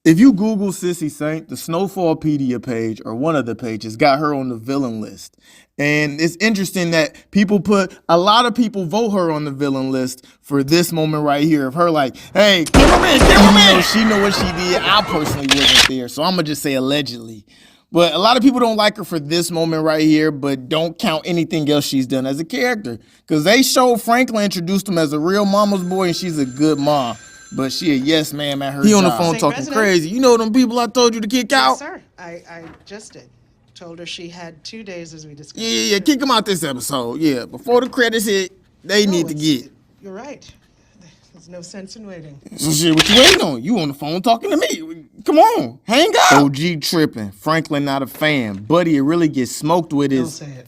If you Google Cissy Saint, the SnowFallpedia page or one of the pages got her on the villain list. And it's interesting that a lot of people vote her on the villain list for this moment right here of her like, hey, give her in, give her in. She know what she did. I personally wasn't there, so I'm going to just say allegedly. But a lot of people don't like her for this moment right here, but don't count anything else she's done as a character. Because they showed Franklin introduced him as a real mama's boy, and she's a good mom. But she a yes ma'am at her job. He on the phone talking crazy. You know them people I told you to kick out? Yes, sir. I just did. Told her she had 2 days as we discussed. Yeah. Kick them out this episode. Yeah, before the credits hit, they need to get. You're right. There's no sense in waiting. So shit, what you waiting on? You on the phone talking to me. Come on, hang up. OG tripping. Franklin not a fan. Buddy, it really gets smoked with his. Don't say it.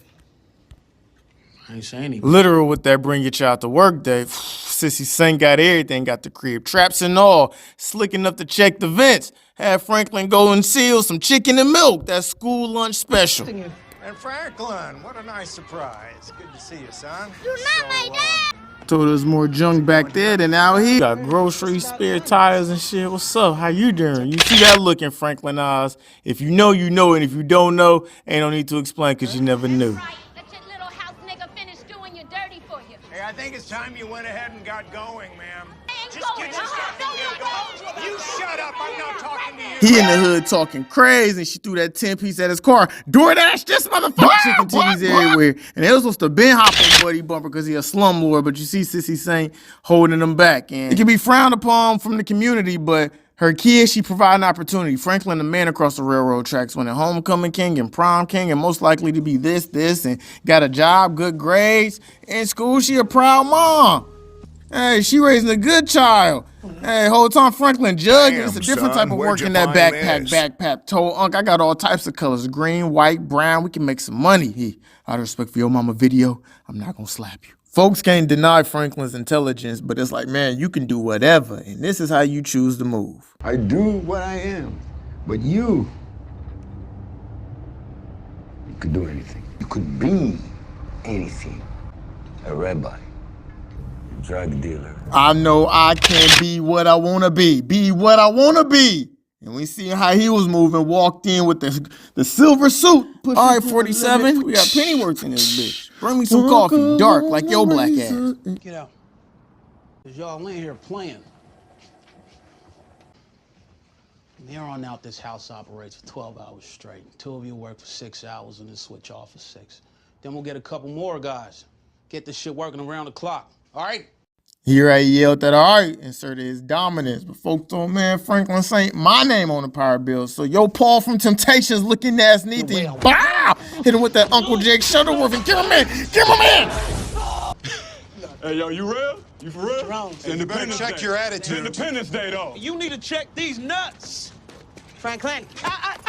I ain't saying anything. Literal with that bring your child to work day. Cissy Saint got everything, got the crib traps and all. Slick enough to check the vents. Had Franklin go and seal some chicken and milk. That school lunch special. And Franklin, what a nice surprise. Good to see you, son. You're not my dad! Told us more junk back there than out here. Got groceries, spare tires and shit. What's up? How you doing? You see that look in Franklin eyes. If you know, you know. And if you don't know, ain't no need to explain because you never knew. Hey, I think it's time you went ahead and got going, ma'am. Just get yourself going. You shut up. I'm not talking to you. He in the hood talking crazy, and she threw that 10-piece at his car. DoorDash this motherfucker. Chicken titties everywhere. And they was supposed to been hop on Buddy Bumper because he a slumlord, but you see Cissy Saint holding him back. And it can be frowned upon from the community, but her kids, she provide an opportunity. Franklin, the man across the railroad tracks, winning homecoming king and prom king, and most likely to be this, and got a job, good grades. In school, she a proud mom. Hey, she raising a good child. Hey, whole time Franklin jugging. It's a different type of work in that backpack. Told Unc, I got all types of colors, green, white, brown. We can make some money. Out of respect for your mama video, I'm not gonna slap you. Folks can't deny Franklin's intelligence, but it's like, man, you can do whatever, and this is how you choose to move. I do what I am, but you could do anything. You could be anything. A rabbi, a drug dealer. I know I can be what I want to be what I want to be. And we see how he was moving, walked in with the silver suit. All right, 47, we got Pennyworth in this bitch. Bring me some coffee, dark, like your black ass. Get out. Cause y'all in here playing. From here on out, this house operates for 12 hours straight. 2 of you work for 6 hours and then switch off for 6. Then we'll get a couple more guys. Get this shit working around the clock, all right? Here I yelled that, all right, inserted his dominance. But folks told, man, Franklin Saint, my name on the power bill. So yo, Paul from Temptations looking ass need to bow! Hit him with that Uncle Jake Shuttleworth and give him in! Give him in! Hey, yo, you real? You for real? Hey, you better check your attitude. Independence Day, though. You need to check these nuts. Franklin,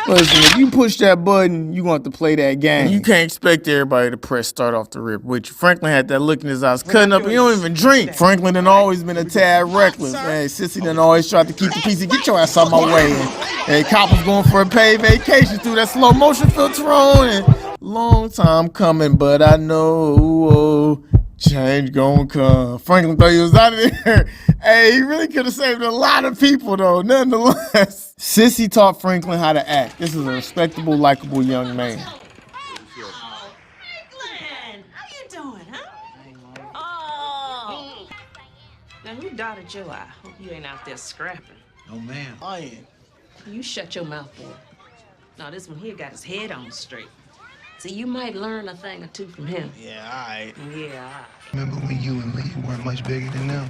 Listen, if you push that button, you want to play that game. You can't expect everybody to press start off the rip with you. Franklin had that look in his eyes, cutting up. He don't even drink. Franklin done always been a tad reckless. Hey, Cissy done always tried to keep the peace. Get your ass out my way. And, hey, Cop was going for a paid vacation through that slow motion filter on. And long time coming, but I know change gonna come. Franklin thought he was out of there. Hey, he really could have saved a lot of people, though, nonetheless. Cissy taught Franklin how to act. This is a respectable, likable young man. Oh, Franklin! How you doing, huh? Oh! Now, who dotted your eye? Hope you ain't out there scrapping. No, ma'am. I ain't. You shut your mouth, boy. Now, this one here got his head on straight. See, you might learn a thing or two from him. Yeah, all right. Yeah, all right. Remember when you and Lee weren't much bigger than them?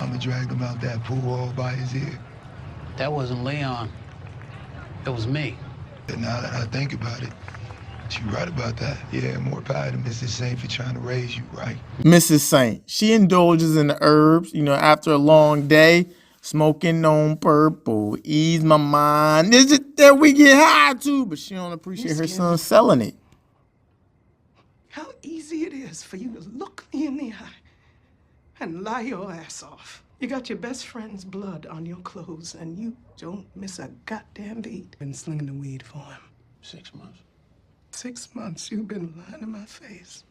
I'ma drag him out that pool all by his ear. That wasn't Leon. It was me. And now that I think about it, she right about that. Yeah, more power to Mrs. Saint for trying to raise you, right? Mrs. Saint, she indulges in the herbs, after a long day, smoking on purple, ease my mind. Is it that we get high too? But she don't appreciate her son selling it. how easy it is for you to look me in the eye and lie your ass off. You got your best friend's blood on your clothes, and you don't miss a goddamn beat. Been slinging the weed for him. 6 months. 6 months you've been lying in my face.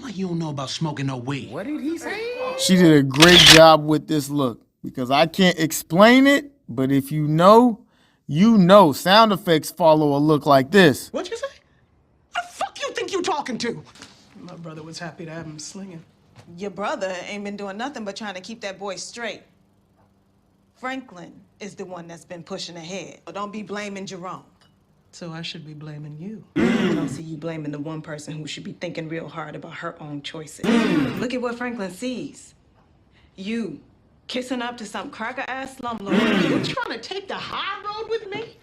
Like you don't know about smoking no weed. What did he say? She did a great job with this look because I can't explain it, But if you know sound effects follow a look like this. What'd you say? The fuck you think you talking to? My brother was happy to have him slinging. Your brother ain't been doing nothing but trying to keep that boy straight. Franklin is the one that's been pushing ahead. So don't be blaming Jerome. So I should be blaming you. I don't see you blaming the one person who should be thinking real hard about her own choices. Look at what Franklin sees. You kissing up to some cracker-ass slumlord. You trying to take the high road with me?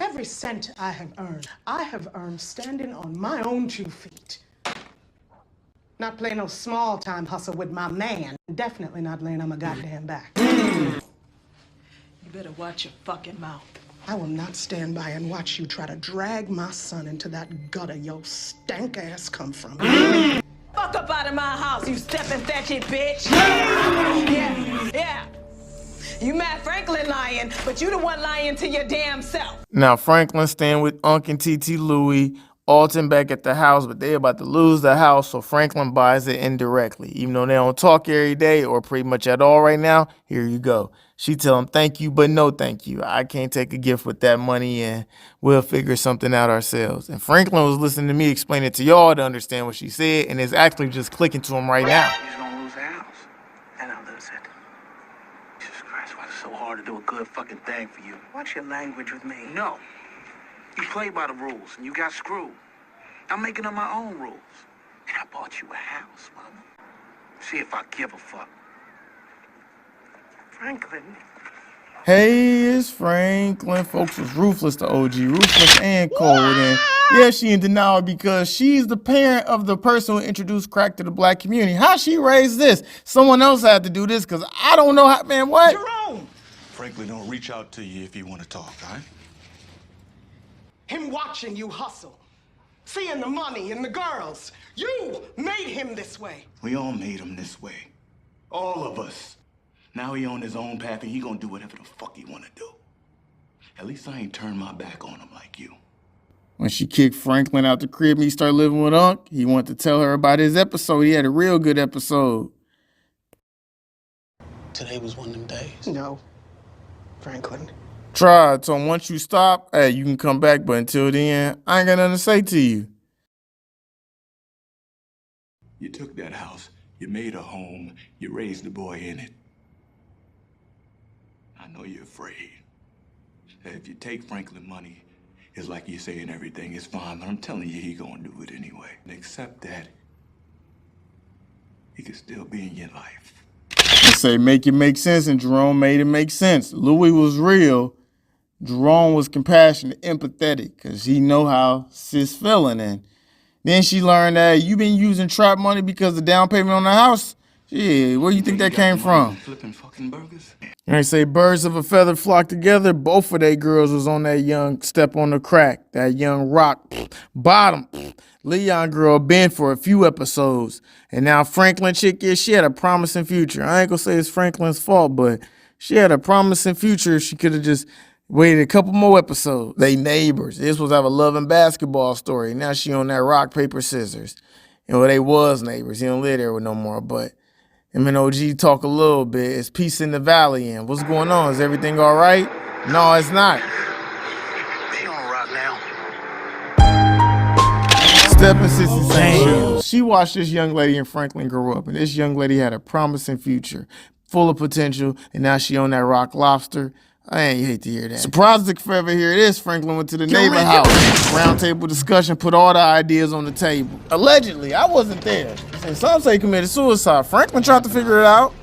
Every cent I have earned standing on my own 2 feet. Not playing no small-time hustle with my man. Definitely not laying on my goddamn back. You better watch your fucking mouth. I will not stand by and watch you try to drag my son into that gutter your stank ass come from. Fuck up out of my house, you stepping fetching bitch. Yeah. You mad Franklin lying, but you the one lying to your damn self. Now Franklin staying with Unc and TT Louie, Alton back at the house, but they about to lose the house, so Franklin buys it indirectly. Even though they don't talk every day or pretty much at all right now, here you go. She tell him thank you, but no thank you. I can't take a gift with that money and we'll figure something out ourselves. And Franklin was listening to me explain it to y'all to understand what she said, and it's actually just clicking to him right now. He's gonna lose the house. And I'll lose it. Jesus Christ, why is it so hard to do a good fucking thing for you? Watch your language with me. No. You play by the rules and you got screwed. I'm making up my own rules. And I bought you a house, mama. See if I give a fuck. Franklin. Hey, it's Franklin. Folks was ruthless to OG, ruthless and cold. And yeah, she in denial because she's the parent of the person who introduced crack to the black community. How she raised this? Someone else had to do this because I don't know how, man, what? Jerome! Franklin, don't reach out to you if you want to talk, all right? Him watching you hustle. Seeing the money and the girls. You made him this way. We all made him this way. All of us. Now he on his own path and he gonna do whatever the fuck he wanna do. At least I ain't turned my back on him like you. When she kicked Franklin out the crib and he started living with Unc, he wanted to tell her about his episode. He had a real good episode. Today was one of them days. No, Franklin. Tried. So once you stop, hey, you can come back. But until then, I ain't got nothing to say to you. You took that house, you made a home, you raised the boy in it. I know you're afraid. That if you take Franklin money, it's like you're saying everything is fine. I'm telling you, he gonna do it anyway. And accept that he could still be in your life. I say make it make sense, and Jerome made it make sense. Louis was real. Jerome was compassionate, empathetic, because he know how sis feeling. And then she learned that you been using trap money because the down payment on the house. Yeah, where you think that came from? Flipping fucking burgers. And they say birds of a feather flock together. Both of they girls was on that young step on the crack, that young rock bottom. Leon girl been for a few episodes. And now Franklin chick, yeah, she had a promising future. I ain't gonna say it's Franklin's fault, but she had a promising future. She could have just waited a couple more episodes. They neighbors. They supposed to have a love and basketball story. Now she on that rock, paper, scissors. You know, they was neighbors. He don't live there with no more, but him and OG talk a little bit. It's peace in the valley. And what's going on? Is everything all right? No, it's not. She on rock now. Step in Cissy Saint. She watched this young lady and Franklin grow up. And this young lady had a promising future, full of potential. And now she on that rock lobster. I ain't hate to hear that. Surprised if ever hear this, Franklin went to the neighbor house. Round table discussion, put all the ideas on the table. Allegedly, I wasn't there. And some say he committed suicide. Franklin tried to figure it out.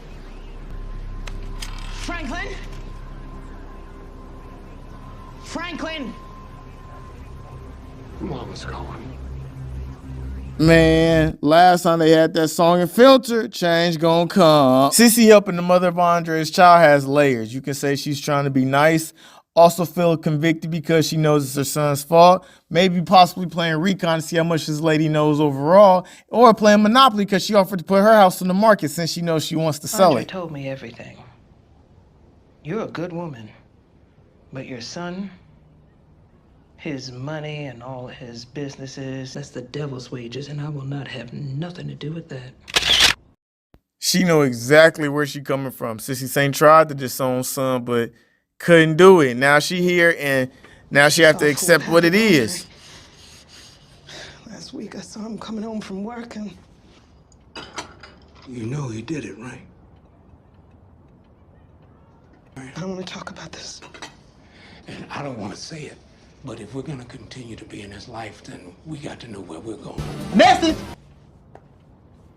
Franklin? Franklin? Mama's calling. Man, last time they had that song and filter, change gonna come. Cissy helping the mother of Andre's child has layers. You can say she's trying to be nice, also feel convicted because she knows it's her son's fault, maybe possibly playing recon to see how much this lady knows overall, or playing Monopoly because she offered to put her house on the market since she knows she wants to sell Andre it. told me everything. You're a good woman, but your son, his money and all his businesses, that's the devil's wages, and I will not have nothing to do with that. She know exactly where she coming from. Cissy Saint tried to disown son, but couldn't do it. Now she here, and now she have to accept what it is. Last week I saw him coming home from work and... You know he did it, right? I don't want to talk about this. And I don't want to say it, but if we're going to continue to be in his life, then we got to know where we're going. Message!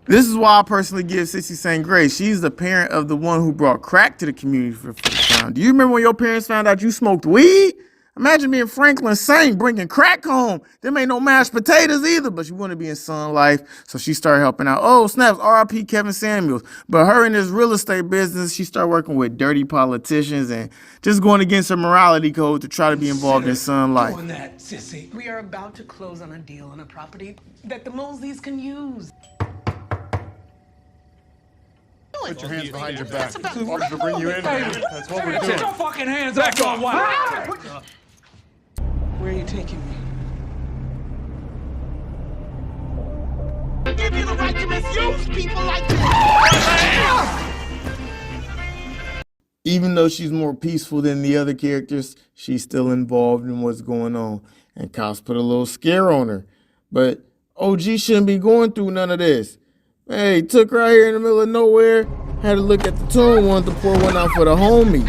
This is why I personally give Cissy Saint grace. She's the parent of the one who brought crack to the community for the first time. Do you remember when your parents found out you smoked weed? Imagine being Franklin Saint bringing crack home. Them ain't no mashed potatoes either, but she wanted to be in Sun Life, so she started helping out. Oh, snaps, R.I.P. Kevin Samuels. But her in this real estate business, she started working with dirty politicians and just going against her morality code to try to be involved in Sun Life. Doing that, Sissy. We are about to close on a deal on a property that the Mosleys can use. Put your hands behind your back. Orders to bring you in. That's what we're doing. Get your fucking hands off your wife. Where are you taking me? I give you the right to misuse people like this. Even though she's more peaceful than the other characters, she's still involved in what's going on. And cops put a little scare on her. But OG shouldn't be going through none of this. Hey, took her out here in the middle of nowhere, had to look at the tune, wanted to pour one out for the homie.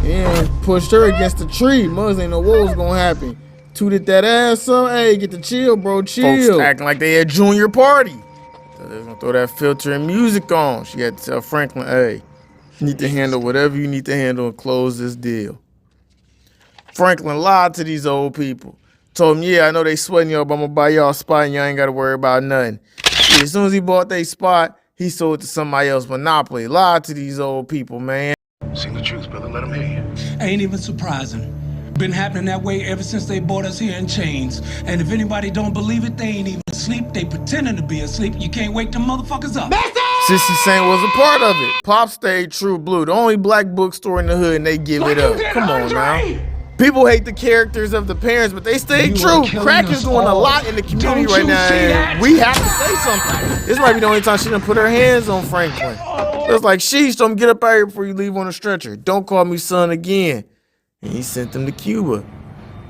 And pushed her against the tree. Muggs ain't know what was gonna happen. Tooted that ass up. Hey, get the chill, bro, chill. Folks acting like they had junior party. So they was gonna throw that filter and music on. She had to tell Franklin, hey, you need to handle whatever you need to handle and close this deal. Franklin lied to these old people. Told them, yeah, I know they sweating y'all, but I'm gonna buy y'all a spot and y'all ain't gotta worry about nothing. Yeah, as soon as he bought their spot, he sold it to somebody else. Monopoly. Lied to these old people, man. Sing the truth, brother. Let them hear you. Ain't even surprising. Been happening that way ever since they brought us here in chains. And if anybody don't believe it, they ain't even asleep. They pretending to be asleep. You can't wake them motherfuckers up. Cissy Saint was a part of it. Pop stayed true blue. The only black bookstore in the hood, and they give it up. Come on now. People hate the characters of the parents, but they stay true. Crack is doing a lot in the community right now, and we have to say something. This might be the only time she done put her hands on Franklin. It's like, sheesh, don't get up out here before you leave on a stretcher. Don't call me son again. And he sent them to Cuba.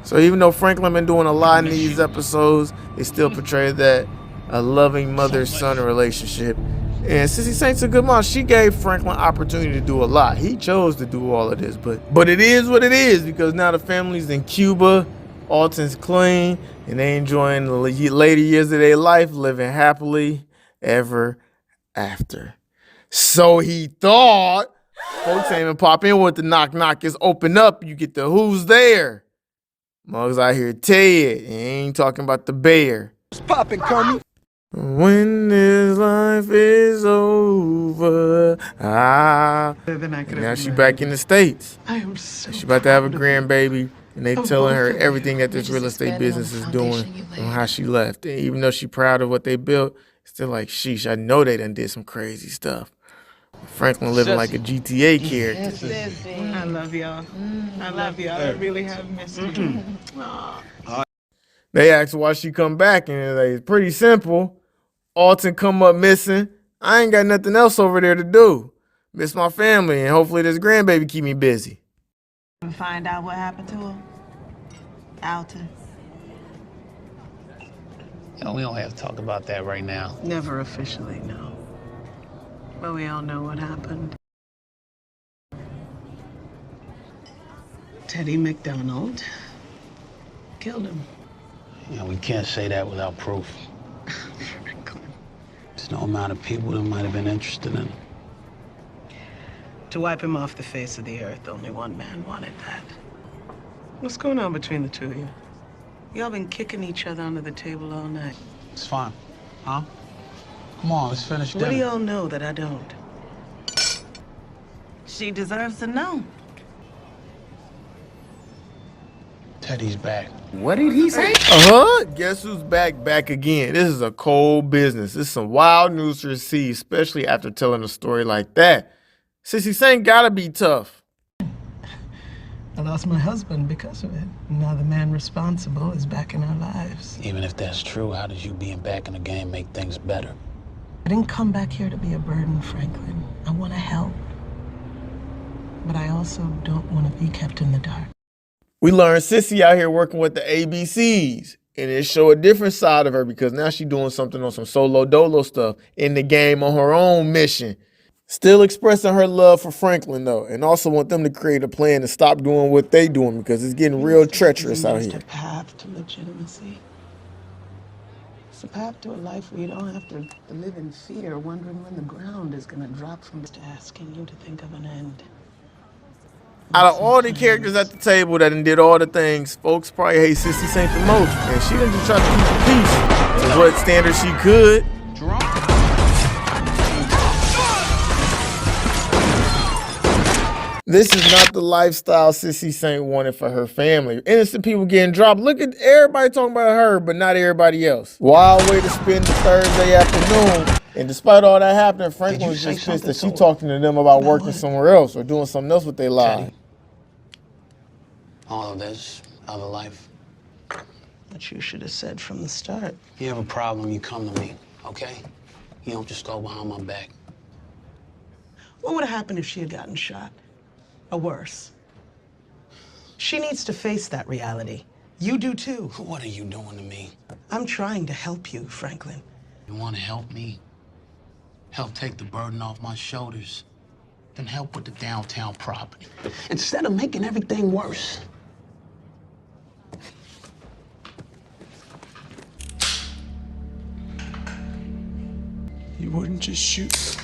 So even though Franklin been doing a lot in these episodes, they still portray that a loving mother-son relationship. And Cissy Saint's a good mom. She gave Franklin opportunity to do a lot. He chose to do all of this, but it is what it is, because now the family's in Cuba, Alton's clean, and they enjoying the later years of their life, living happily ever after. So he thought. Folks ain't even pop in with the knock knock. It's open up. You get the who's there. Muggs out here Ted. He ain't talking about the bear. It's poppin', Kermit. When this life is over, now she back in the States. I am so She about to have a grandbaby, and they telling her everything that this real estate business is doing and how she left. And even though she proud of what they built, still like, sheesh, I know they done did some crazy stuff. Franklin living like a GTA character. I love y'all. I love y'all. I really have missed you. They asked why she come back, and it's pretty simple. Alton come up missing. I ain't got nothing else over there to do. Miss my family, and hopefully this grandbaby keep me busy. Find out what happened to him? Alton. You know, we don't have to talk about that right now. Never officially, no. But we all know what happened. Teddy McDonald killed him. You know, we can't say that without proof. There's no amount of people that might have been interested in him. To wipe him off the face of the earth, only one man wanted that. What's going on between the two of you? Y'all been kicking each other under the table all night. It's fine. Huh? Come on, let's finish dinner. What do y'all know that I don't? She deserves to know. Teddy's back. What did he say? Guess who's back again? This is a cold business. This is some wild news to receive, especially after telling a story like that. Cissy Saint gotta be tough. I lost my husband because of it. Now the man responsible is back in our lives. Even if that's true, how does you being back in the game make things better? I didn't come back here to be a burden, Franklin. I want to help. But I also don't want to be kept in the dark. We learned Cissy out here working with the ABCs. And it show a different side of her because now she's doing something on some solo dolo stuff in the game on her own mission. Still expressing her love for Franklin though, and also want them to create a plan to stop doing what they doing because it's getting real treacherous out here. It's a path to legitimacy. It's a path to a life where you don't have to live in fear, wondering when the ground is going to drop from just asking you to think of an end. Out of all the characters at the table that done did all the things, folks probably hate Cissy Saint the most. And she done just tried to keep the peace to what standard she could. This is not the lifestyle Cissy Saint wanted for her family. Innocent people getting dropped. Look at everybody talking about her, but not everybody else. Wild way to spend the Thursday afternoon. And despite all that happening, Franklin was just pissed that she talking to them about working somewhere else or doing something else with their lives. All of this, other life. But you should have said from the start. You have a problem, you come to me, okay? You don't just go behind my back. What would have happened if she had gotten shot? Or worse? She needs to face that reality. You do too. What are you doing to me? I'm trying to help you, Franklin. You want to help me? Help take the burden off my shoulders? Then help with the downtown property. Instead of making everything worse. You wouldn't just shoot.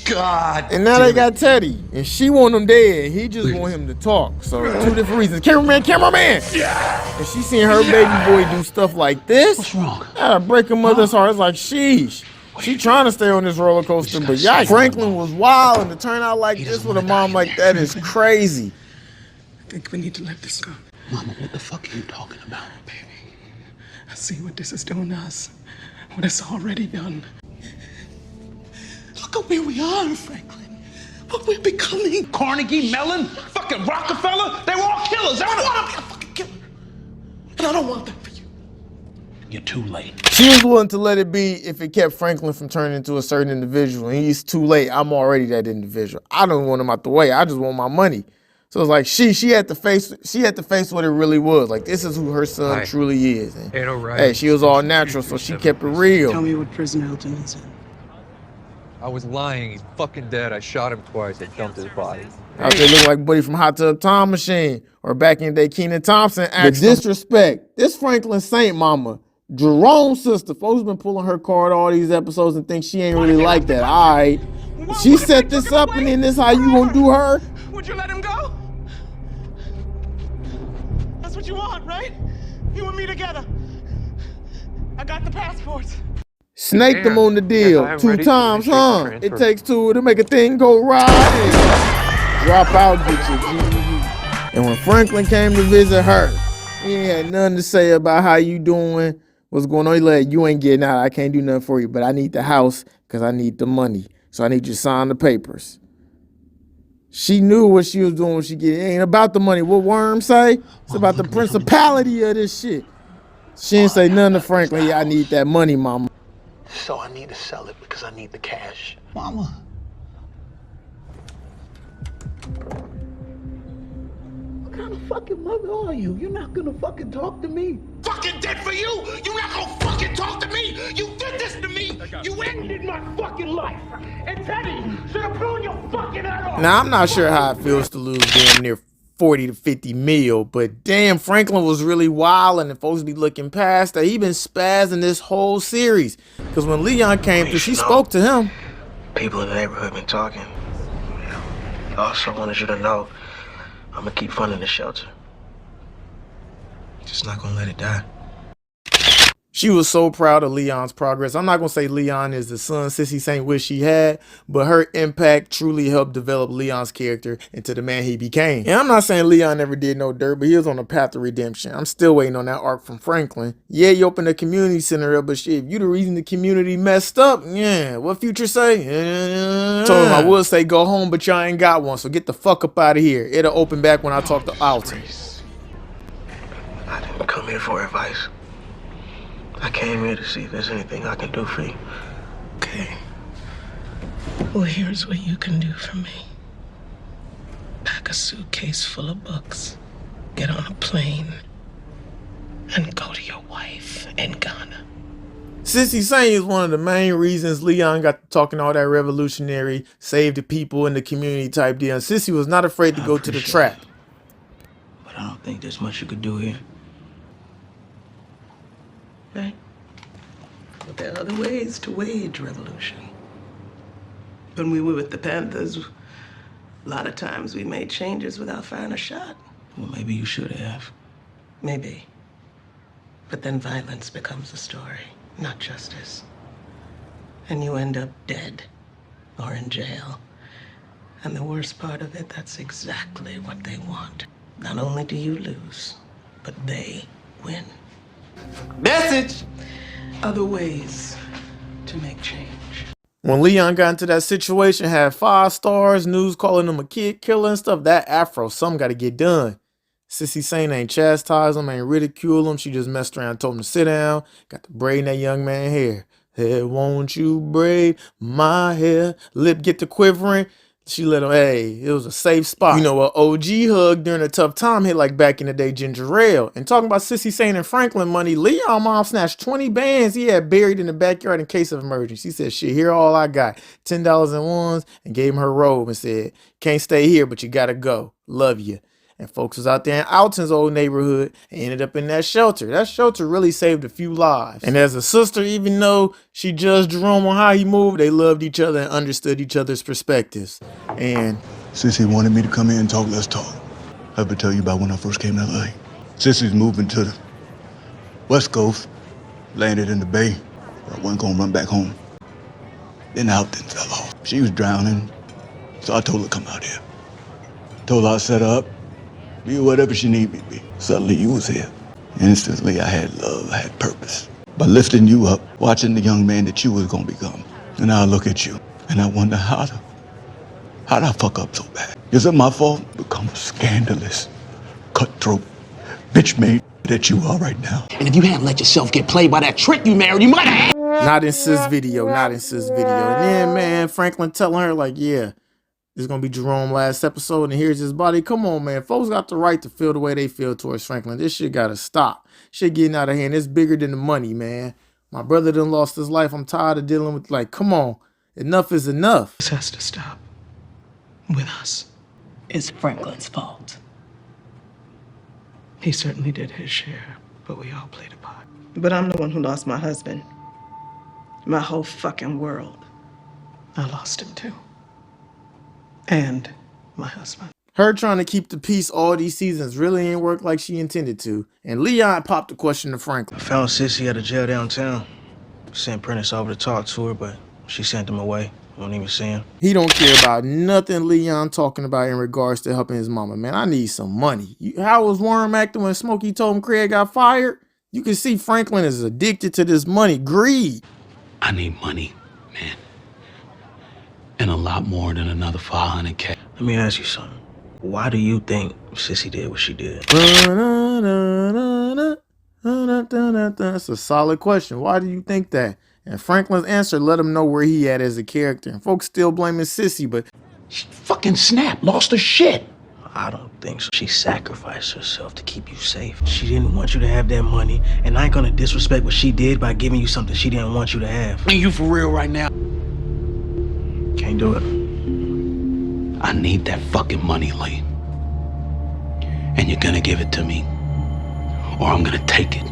God. And now they got Teddy, and she want him dead. He just want him to talk. So 2 different reasons. Cameraman. Yeah. And she seen her baby boy do stuff like this. What's wrong? That'll break her mother's heart. It's like, sheesh. She trying to stay on this roller coaster, but yikes. Franklin was wild, and to turn out like this with a mom like that is crazy. I think we need to let this go. Mama, what the fuck are you talking about? Baby, I see what this is doing to us. What it's already done. Look at where we are, Franklin. What we're becoming. Carnegie Mellon, fucking Rockefeller, they were all killers. I don't want to be a fucking killer. And I don't want that for you. You're too late. She was willing to let it be if it kept Franklin from turning into a certain individual. And he's too late. I'm already that individual. I don't want him out the way. I just want my money. So it's like she had to face what it really was. Like, this is who her son truly is. And, hey, she was all natural, so she kept it real. Tell me what prison Elton is in. I was lying. He's fucking dead. I shot him twice. I dumped his body. Out there look like Buddy from Hot Tub Time Machine, or back in the day, Kenan Thompson. The disrespect. This Franklin Saint mama, Jerome's sister, folks been pulling her card all these episodes and think she ain't really like that. All right. She set this up, and then this how you gonna do her? Would you let him go? That's what you want, right? You and me together. I got the passports. Snake them on the deal 2 times, huh? It takes 2 to make a thing go right. Drop out, get your GED. And when Franklin came to visit her, he ain't had nothing to say about how you doing, what's going on. He like, you ain't getting out. I can't do nothing for you, but I need the house because I need the money. So I need you to sign the papers. She knew what she was doing when she get it. It ain't about the money. What Worm say? It's about the principality of this shit. She didn't say nothing to Franklin. Yeah, I need that money, mama. So I need to sell it because I need the cash. Mama. What kind of fucking mother are you? You're not gonna fucking talk to me. Fucking dead for you! You're not gonna fucking talk to me! You did this to me! You ended my fucking life! And Teddy should have blown your fucking head off! Now, I'm not sure how it feels to lose damn near 40 to 50 mil, but damn, Franklin was really wild, and folks be looking past that. He been spazzing this whole series. Because when Leon came through, she spoke to him. People in the neighborhood been talking. I also wanted you to know I'm gonna keep funding the shelter. Just not gonna let it die. She was so proud of Leon's progress. I'm not going to say Leon is the son Cissy Saint wish she had, but her impact truly helped develop Leon's character into the man he became. And I'm not saying Leon never did no dirt, but he was on a path to redemption. I'm still waiting on that arc from Franklin. Yeah, you opened a community center up, but shit, if you the reason the community messed up, yeah, what Future say? Told him I would say go home, but y'all ain't got one, so get the fuck up out of here. It'll open back when I talk to Alton. I didn't come here for advice. I came here to see if there's anything I can do for you. Okay. Well, here's what you can do for me. Pack a suitcase full of books, get on a plane, and go to your wife in Ghana. Cissy Saint is one of the main reasons Leon got to talking all that revolutionary, save the people in the community type deal. And Cissy was not afraid to go to the trap. But I don't think there's much you could do here. Right? But there are other ways to wage revolution. When we were with the Panthers, a lot of times we made changes without firing a shot. Well, maybe you should have. Maybe. But then violence becomes a story, not justice. And you end up dead or in jail. And the worst part of it, that's exactly what they want. Not only do you lose, but they win. Message! Other ways to make change. When Leon got into that situation, had 5 stars, news calling him a kid killer and stuff, that afro, something got to get done. Cissy Saint ain't chastised him, ain't ridicule him. She just messed around, told him to sit down, got to braiding that young man hair. Hey, won't you braid my hair? Lip get to quivering. She let him, hey, it was a safe spot. You know, an OG hug during a tough time hit like back in the day ginger ale. And talking about Cissy Saint and Franklin money, Leon mom snatched 20 bands he had buried in the backyard in case of emergency. She said, shit, here all I got. $10 in ones, and gave him her robe and said, can't stay here, but you gotta go. Love you. And folks was out there in Alton's old neighborhood and ended up in that shelter. That shelter really saved a few lives. And as a sister, even though she judged Jerome on how he moved, they loved each other and understood each other's perspectives. And Cissy wanted me to come in and talk. Let's talk. I ever tell you about when I first came to LA? Cissy's moving to the West Coast, landed in the Bay. I wasn't gonna run back home. Then Alton fell off. She was drowning, so I told her to come out here. Told her I'd set her up, be whatever she needed me to be. Suddenly you was here. Instantly I had love, I had purpose. By lifting you up, watching the young man that you was gonna become. And now I look at you, and I wonder how'd I fuck up so bad? Is it my fault? Become a scandalous, cutthroat, bitch-made that you are right now. And if you hadn't let yourself get played by that trick you married, you might have. not in Sis video, not in Sis video. And then, man, Franklin telling her, like, yeah, this is going to be Jerome last episode, and here's his body. Come on, man. Folks got the right to feel the way they feel towards Franklin. This shit got to stop. Shit getting out of hand. It's bigger than the money, man. My brother done lost his life. I'm tired of dealing with, like, come on. Enough is enough. This has to stop. With us. It's Franklin's fault. He certainly did his share, but we all played a part. But I'm the one who lost my husband. My whole fucking world. I lost him too. And my husband. Her trying to keep the peace all these seasons really ain't worked like she intended to. And Leon popped the question to Franklin. I found Cissy at a jail downtown. Sent Prentice over to talk to her, but she sent him away. Won't even see him. He don't care about nothing Leon talking about in regards to helping his mama. Man, I need some money. How was Worm acting when Smokey told him Craig got fired? You can see Franklin is addicted to this money. Greed. I need money, man. And a lot more than another 500K. Let me ask you something. Why do you think Cissy did what she did? That's a solid question. Why do you think that? And Franklin's answer let him know where he at as a character. And folks still blaming Cissy, but She fucking snapped, lost her shit. I don't think so. She sacrificed herself to keep you safe. She didn't want you to have that money, and I ain't gonna disrespect what she did by giving you something she didn't want you to have. Are you for real right now? Can't do it. I need that fucking money, Lee. And you're gonna give it to me, or I'm gonna take it.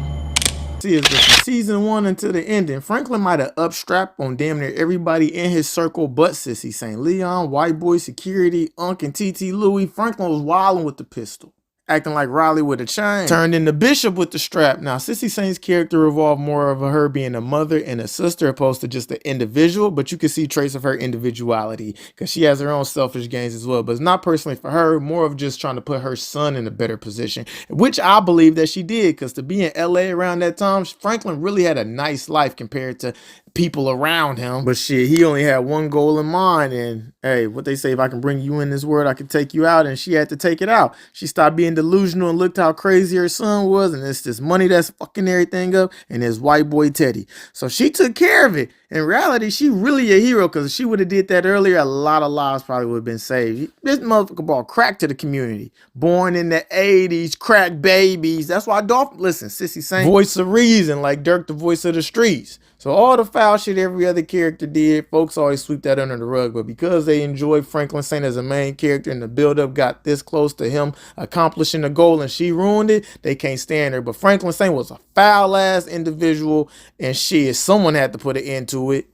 see, it's just from season 1 until the ending. Franklin might have upstrapped on damn near everybody in his circle but Cissy Saint. Leon, White Boy, Security, Unc, and TT Louie. Franklin was wilding with the pistol, acting like Riley with a chain. Turned into Bishop with the strap. Now, Cissy Saint's character revolved more of her being a mother and a sister opposed to just an individual, but you can see trace of her individuality because she has her own selfish gains as well. But it's not personally for her, more of just trying to put her son in a better position, which I believe that she did, because to be in LA around that time, Franklin really had a nice life compared to people around him. But shit, he only had one goal in mind, and hey, what they say, if I can bring you in this world, I can take you out, and she had to take it out. She stopped being delusional and looked how crazy her son was, and it's this money that's fucking everything up, and his white boy Teddy. So she took care of it, In reality, she really a hero, because if she would have did that earlier, a lot of lives probably would have been saved. This motherfucker brought crack to the community. Born in the 80s, crack babies. That's why listen, Cissy Saint, voice of reason, like Dirk, the voice of the streets. So all the foul shit every other character did, folks always sweep that under the rug. But because they enjoyed Franklin Saint as a main character and the buildup got this close to him accomplishing the goal and she ruined it, they can't stand her. But Franklin Saint was a foul-ass individual, and shit, someone had to put an end to it.